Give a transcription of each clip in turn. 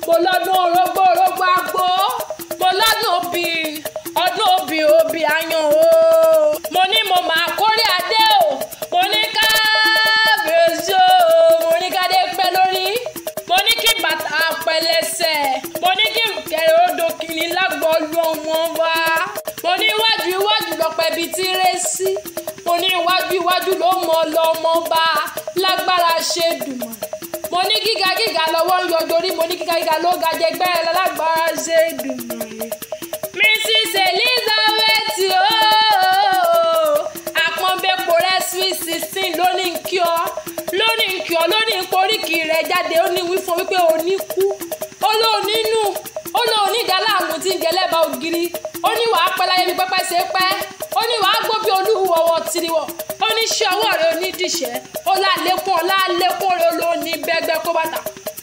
mo lọ́dún orógbó àgbo, mo lọ́dún obì ayan o. Mo ní mo máa kórè adé o, mo ní kábíyèsí o, mo ní kádé pẹ́ lórí, mo ní kí bàtà pẹlẹsẹ̀, mo ní kí kẹrẹ odò kìíní lágbo lu ọmọ wa. Mo ní iwájú lọ́pẹ́ bíi tí rẹ́sí, mo ní iwájú ló mọ lọ́mọ bá lágbára ṣe dùnmọ̀. Mo ní gíga lọ́wọ́ ń yọ dorí, mo ní gíga ló ga jẹgbẹ́ ẹ lágbára ṣe dùnmọ̀. Mrs. Elizabeth àpọ́nbẹ́pọ̀ rẹ̀ sweet 16 lónìí kí ọ lónìí poríkì rẹ̀ jáde, ó ní wí fún wípé ò ní kú, ó lóun ní ìdáláàmú tí ń jẹ lẹ́bàá ògiri, ó ní wàá pẹ́ láyé bí pẹ́pẹ́ ṣe pẹ́, ó ní wàá gbó bí olúwọ̀wọ̀ tìrìwọ̀, ó ní ṣé ọwọ́ rẹ̀ onídìṣẹ́, ó lálékún rẹ̀ ló ní bẹ́gbẹ́ kó bàtà,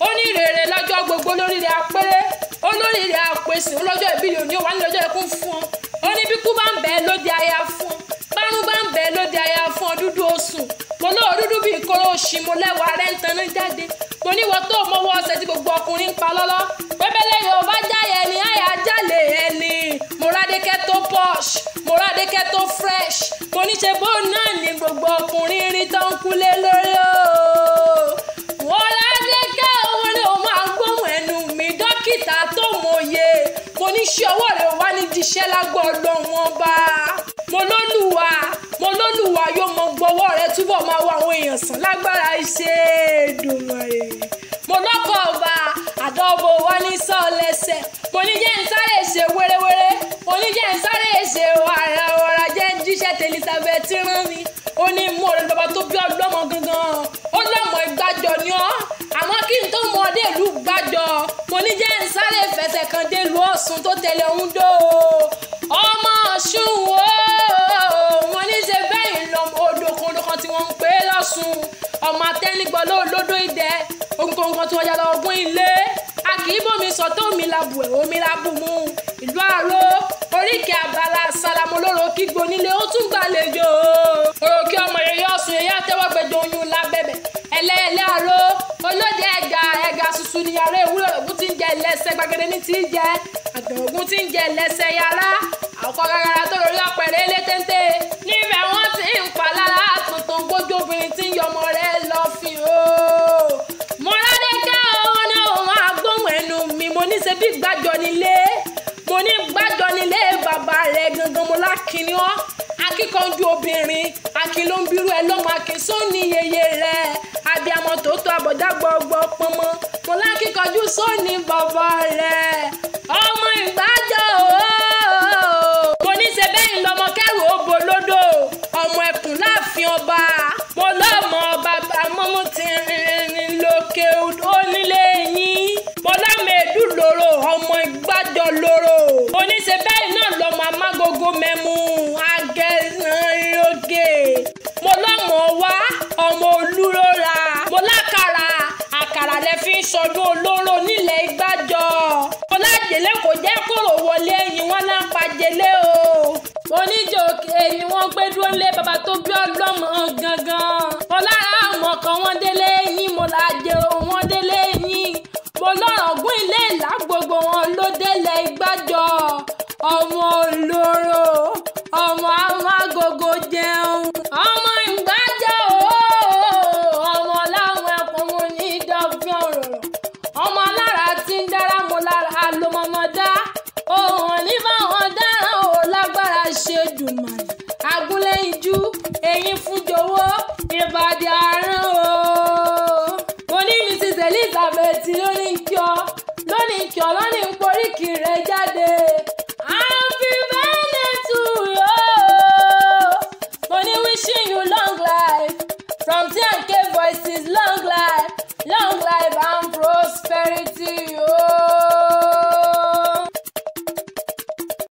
ó ní rere lọ́jọ́ gbogbo lórí rẹ̀ apẹ́rẹ́, ó lórí rẹ̀ àpèsè, ó lọ́jọ́ ìbílẹ̀ òní wà ní lọ́jọ́ ẹkún fún ọ, ó ní bí kú bá ń bẹ́ẹ̀ lóde aya fún ọ, bárún bá ń bẹ́ẹ̀ lóde aya fún ọ, dúdú oṣù, mo lóò dúdú bí ìkóró òṣì, mo lẹ́wà rẹ̀ ń taná jáde, mo ní wọ́n tó mọ́wọ́ ọ̀sẹ̀ tí gbogbo ọkùnrin ń pa lọ́lọ́, pẹ́pẹ́lẹ́ Yorùbá jáyẹ ni àyà jálè ẹni, mo rádékẹ́ tó posh, mo rádékẹ́ tó fresh, mo ní ṣe bó náà ní gbogbo ọkùnrin rí tó ń kúlé lórí o. Wọ́n rádékẹ́ òun ni òun máa gbóhùn ẹnu mi, dókítà tó mòye, mo ní ṣé ọwọ́ rẹ̀ wá ní diṣẹ́ lágbó ọlọ́wọ́n bá. Mo lólùwà yóò mọ gbọ́wọ́ rẹ̀ túbọ̀ máa wọ àwọn èèyàn sàn lágbára iṣẹ́ Èdùmàrè. Mo lọ́kọ̀ ọba àdọ́bò wá ní sọ́ọ̀lẹ́sẹ̀, mo ní jẹ́ ń sáré ṣe wéréwéré, mo ní jẹ́ ń sáré ṣe wàràwàrà jẹ́ ń jíṣẹ́ Elizabeth rán mi, ó ní mú ọ̀rẹ́ lọ́ba tó bí ọlọ́mọ gangan, ó lọ́mọ ìgbàjọ ni ọ́, àmọ́ kí n tó mọ ọdẹ ìlú gbàjọ, mo ní jẹ́ ń sáré fẹsẹ̀ kan dé ìlú Ọ̀ṣun tó tẹ̀lé ń dó ọmọ Ọ̀ṣun o. Mo ní ṣe bẹ́ẹ̀ lọ́mọ odò kan tí wọ́n ń pè é lọ́sùn, ọmọ atẹ́nigbọ́ lódò ìdẹ, ogun tí wọ́n yà lọ ogún ilé, a kì í bómi sọ tó omi labu ẹ̀ omi labu mu, ìlú Àró oríkì abala Sálámù olóró kígbo nílé ó tún gbàlejò òkè ọmọ yẹyẹ Ọ̀ṣun yẹyẹ àtẹwọ́gbẹ̀jọ oyún lábẹ́bẹ̀ ẹlẹ́ẹ̀lẹ́ Àró olóde ẹ̀gà ṣuṣu ní yàrá ewúrẹ́ ògùn tí ń jẹ ẹlẹ́sẹ̀ gbàgede ní tí ń jẹ àgbẹ̀ ògùn tí ń jẹ ẹlẹ́sẹ̀ yàrá àkọ́ gàgàrà tó lórí ọ̀pẹ̀rẹ̀ ilé téńté níbẹ̀ wọ́n ti ń pa lára tuntun gbójú obìnrin tí ń yọmọ rẹ̀ lọ fi o. Mo rádékẹ́ òun ni òun agbóhùn ẹnu mi, mo ní ṣe bí gbàjọ nílé, mo ní gbàjọ nílé bàbá rẹ̀ gangan, mo lákìní ọ́ akíkanjú obìnrin akin ló ń bírú ẹ lọ́mọ akin sóní yeye rẹ̀ abiyamọ tòótọ́ àbọ̀dá gbọ́gbọ́ pọ́nmọ́, mo lákíkanjú sóní bàbá rẹ̀ ọmọ ìgbàjọ ooo. Mo ní ṣe bẹ́yìn lọ́mọ kẹ́rù òbò lódò ọmọ ẹkùn láàfin ọba, mo lọ́mọ bàbá mọ́mú ti rìnrìn lókè onílé yín, mo lọ́mọ èdú lóró ọmọ ìgbàjọ lóró, mo ní ṣe bẹ́yìn náà lọ́mọ amágógó mẹ́mú agẹ́sàn lókè, mo lọ́mọ wá ọmọ olúrora, mo lákàrà àkàrà lẹ fi ń sọdún olóró nílẹ̀ ìgbàjọ, mo lájèlé kò jẹ́ kóró wọlé ẹ̀yìn wọn náà pàjẹ́lé o. Oníjòkè ni wọ́n gbé dúró lé bàbá tó bí ọlọ́mọ gangan, mo lára ọmọ kan wọ́n délé yín, mo lájẹ wọn délé yín, mo lọ́rọ̀ gún ilé ìlà gbogbo wọn ló délẹ̀ ìgbàjọ, ọmọ olóró ọmọ amágógó jẹun ọmọ ìgbàjọ ọmọ láwọn ẹkùn mo ní dọ́gbọ́n ọ̀rọ̀ ọmọ alára tí ń dára mo lára lọmọmọdá òhun ní báwọn dáràn ò lágbára ṣe dùnmọ̀rì agúnlẹ́yinjú eyín fún jọ̀wọ́ ìbàdí àárọ̀ o. Mo ní Mrs. Elizabeth lónìí kí ọ lónìí poríkì rẹ̀ jáde.